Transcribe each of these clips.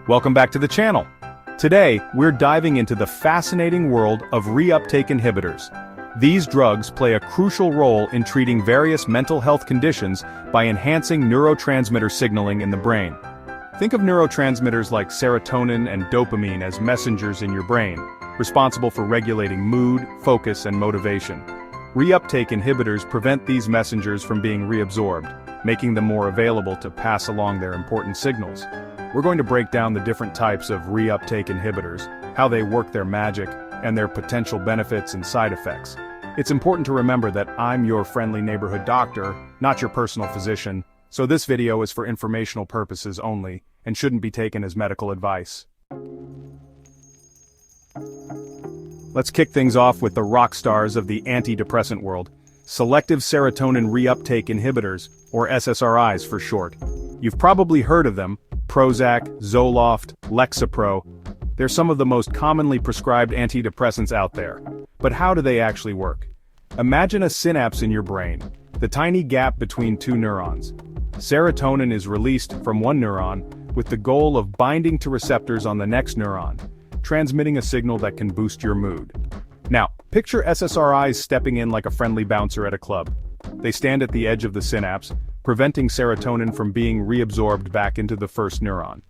Welcome back to the channel. Today, we're diving into the fascinating world of reuptake inhibitors. These drugs play a crucial role in treating various mental health conditions by enhancing neurotransmitter signaling in the brain. Think of neurotransmitters like serotonin and dopamine as messengers in your brain, responsible for regulating mood, focus, and motivation. Reuptake inhibitors prevent these messengers from being reabsorbed, making them more available to pass along their important signals. We're going to break down the different types of reuptake inhibitors, how they work their magic, and their potential benefits and side effects. It's important to remember that I'm your friendly neighborhood doctor, not your personal physician, so this video is for informational purposes only, and shouldn't be taken as medical advice. Let's kick things off with the rock stars of the antidepressant world, selective serotonin reuptake inhibitors, or SSRIs for short. You've probably heard of them: Prozac, Zoloft, Lexapro. They're some of the most commonly prescribed antidepressants out there. But how do they actually work? Imagine a synapse in your brain, the tiny gap between two neurons. Serotonin is released from one neuron with the goal of binding to receptors on the next neuron, transmitting a signal that can boost your mood. Now, picture SSRIs stepping in like a friendly bouncer at a club. They stand at the edge of the synapse, preventing serotonin from being reabsorbed back into the first neuron.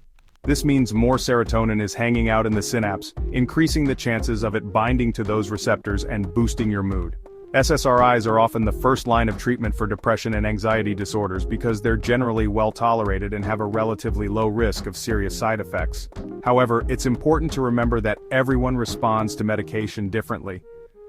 This means more serotonin is hanging out in the synapse, increasing the chances of it binding to those receptors and boosting your mood. SSRIs are often the first line of treatment for depression and anxiety disorders because they're generally well tolerated and have a relatively low risk of serious side effects. However, it's important to remember that everyone responds to medication differently.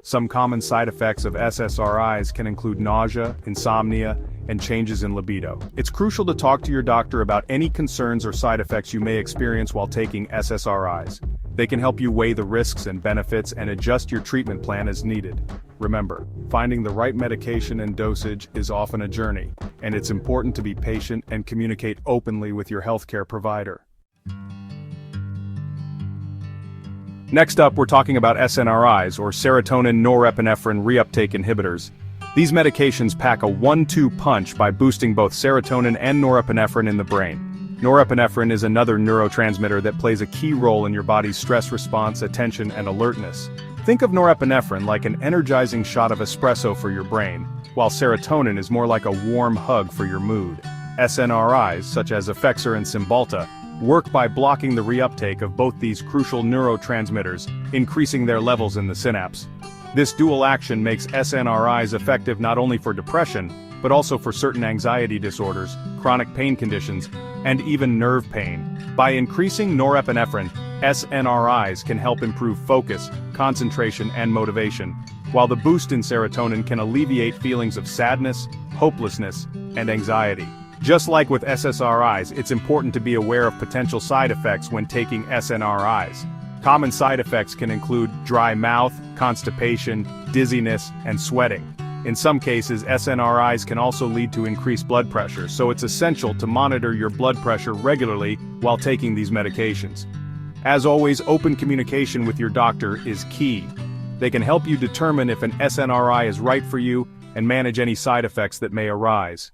Some common side effects of SSRIs can include nausea, insomnia, and changes in libido. It's crucial to talk to your doctor about any concerns or side effects you may experience while taking SSRIs. They can help you weigh the risks and benefits and adjust your treatment plan as needed. Remember, finding the right medication and dosage is often a journey, and it's important to be patient and communicate openly with your healthcare provider. Next up, we're talking about SNRIs, or serotonin norepinephrine reuptake inhibitors. These medications pack a 1-2 punch by boosting both serotonin and norepinephrine in the brain. Norepinephrine is another neurotransmitter that plays a key role in your body's stress response, attention, and alertness. Think of norepinephrine like an energizing shot of espresso for your brain, while serotonin is more like a warm hug for your mood. SNRIs, such as Effexor and Cymbalta, work by blocking the reuptake of both these crucial neurotransmitters, increasing their levels in the synapse. This dual action makes SNRIs effective not only for depression, but also for certain anxiety disorders, chronic pain conditions, and even nerve pain. By increasing norepinephrine, SNRIs can help improve focus, concentration, and motivation, while the boost in serotonin can alleviate feelings of sadness, hopelessness, and anxiety. Just like with SSRIs, it's important to be aware of potential side effects when taking SNRIs. Common side effects can include dry mouth, constipation, dizziness, and sweating. In some cases, SNRIs can also lead to increased blood pressure, so it's essential to monitor your blood pressure regularly while taking these medications. As always, open communication with your doctor is key. They can help you determine if an SNRI is right for you and manage any side effects that may arise.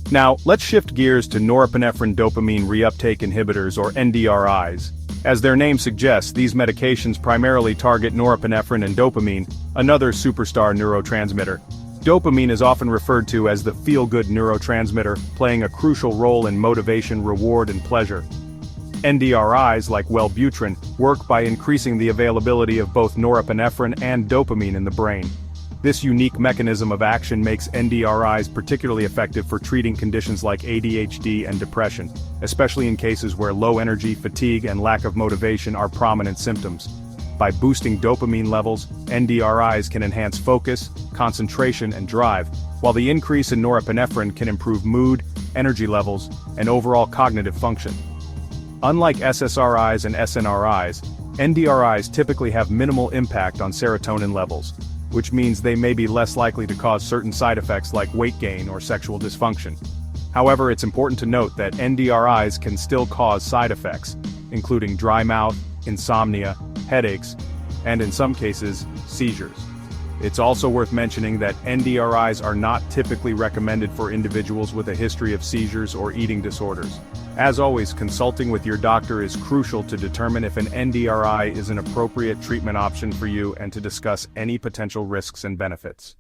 Now, let's shift gears to norepinephrine dopamine reuptake inhibitors, or NDRIs. As their name suggests, these medications primarily target norepinephrine and dopamine, another superstar neurotransmitter. Dopamine is often referred to as the feel-good neurotransmitter, playing a crucial role in motivation, reward, and pleasure. NDRIs, like Wellbutrin, work by increasing the availability of both norepinephrine and dopamine in the brain. This unique mechanism of action makes NDRIs particularly effective for treating conditions like ADHD and depression, especially in cases where low energy, fatigue, and lack of motivation are prominent symptoms. By boosting dopamine levels, NDRIs can enhance focus, concentration, and drive, while the increase in norepinephrine can improve mood, energy levels, and overall cognitive function. Unlike SSRIs and SNRIs, NDRIs typically have minimal impact on serotonin levels, which means they may be less likely to cause certain side effects like weight gain or sexual dysfunction. However, it's important to note that NDRIs can still cause side effects, including dry mouth, insomnia, headaches, and in some cases, seizures. It's also worth mentioning that NDRIs are not typically recommended for individuals with a history of seizures or eating disorders. As always, consulting with your doctor is crucial to determine if an NDRI is an appropriate treatment option for you and to discuss any potential risks and benefits.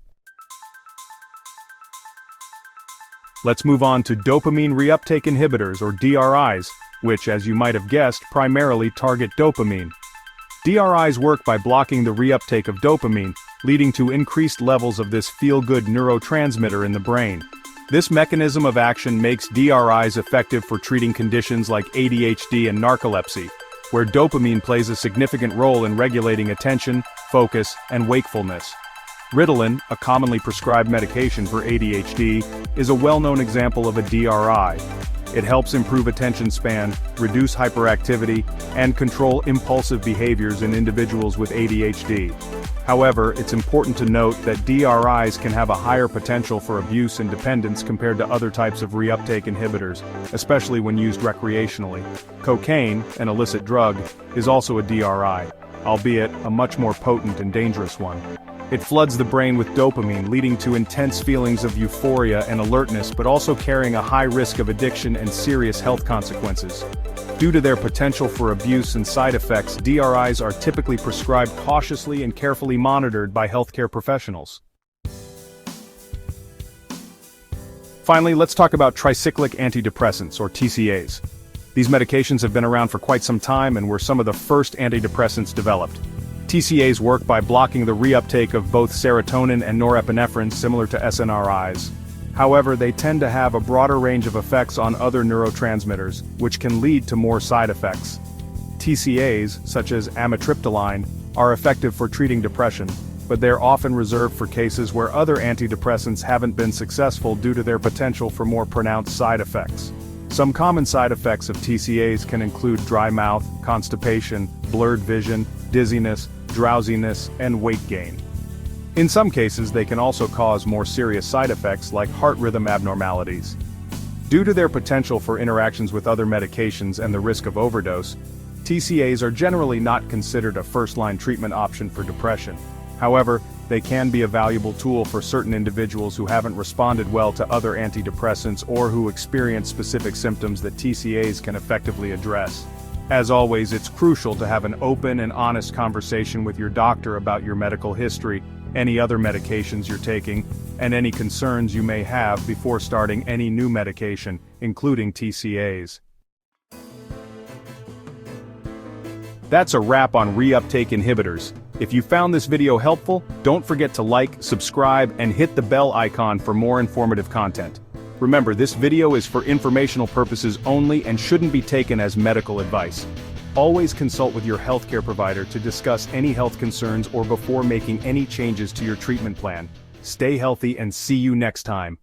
Let's move on to dopamine reuptake inhibitors or DRIs, which, as you might have guessed, primarily target dopamine. DRIs work by blocking the reuptake of dopamine, leading to increased levels of this feel-good neurotransmitter in the brain. This mechanism of action makes DRIs effective for treating conditions like ADHD and narcolepsy, where dopamine plays a significant role in regulating attention, focus, and wakefulness. Ritalin, a commonly prescribed medication for ADHD, is a well-known example of a DRI. It helps improve attention span, reduce hyperactivity, and control impulsive behaviors in individuals with ADHD. However, it's important to note that DRIs can have a higher potential for abuse and dependence compared to other types of reuptake inhibitors, especially when used recreationally. Cocaine, an illicit drug, is also a DRI, albeit a much more potent and dangerous one. It floods the brain with dopamine, leading to intense feelings of euphoria and alertness, but also carrying a high risk of addiction and serious health consequences. Due to their potential for abuse and side effects, DRIs are typically prescribed cautiously and carefully monitored by healthcare professionals. Finally, let's talk about tricyclic antidepressants, or TCAs. These medications have been around for quite some time and were some of the first antidepressants developed. TCAs work by blocking the reuptake of both serotonin and norepinephrine, similar to SNRIs. However, they tend to have a broader range of effects on other neurotransmitters, which can lead to more side effects. TCAs, such as amitriptyline, are effective for treating depression, but they're often reserved for cases where other antidepressants haven't been successful due to their potential for more pronounced side effects. Some common side effects of TCAs can include dry mouth, constipation, blurred vision, dizziness, drowsiness, and weight gain. In some cases, they can also cause more serious side effects like heart rhythm abnormalities. Due to their potential for interactions with other medications and the risk of overdose, TCAs are generally not considered a first-line treatment option for depression. However, they can be a valuable tool for certain individuals who haven't responded well to other antidepressants or who experience specific symptoms that TCAs can effectively address. As always, it's crucial to have an open and honest conversation with your doctor about your medical history, any other medications you're taking, and any concerns you may have before starting any new medication, including TCAs. That's a wrap on reuptake inhibitors. If you found this video helpful, don't forget to like, subscribe, and hit the bell icon for more informative content. Remember, this video is for informational purposes only and shouldn't be taken as medical advice. Always consult with your healthcare provider to discuss any health concerns or before making any changes to your treatment plan. Stay healthy and see you next time.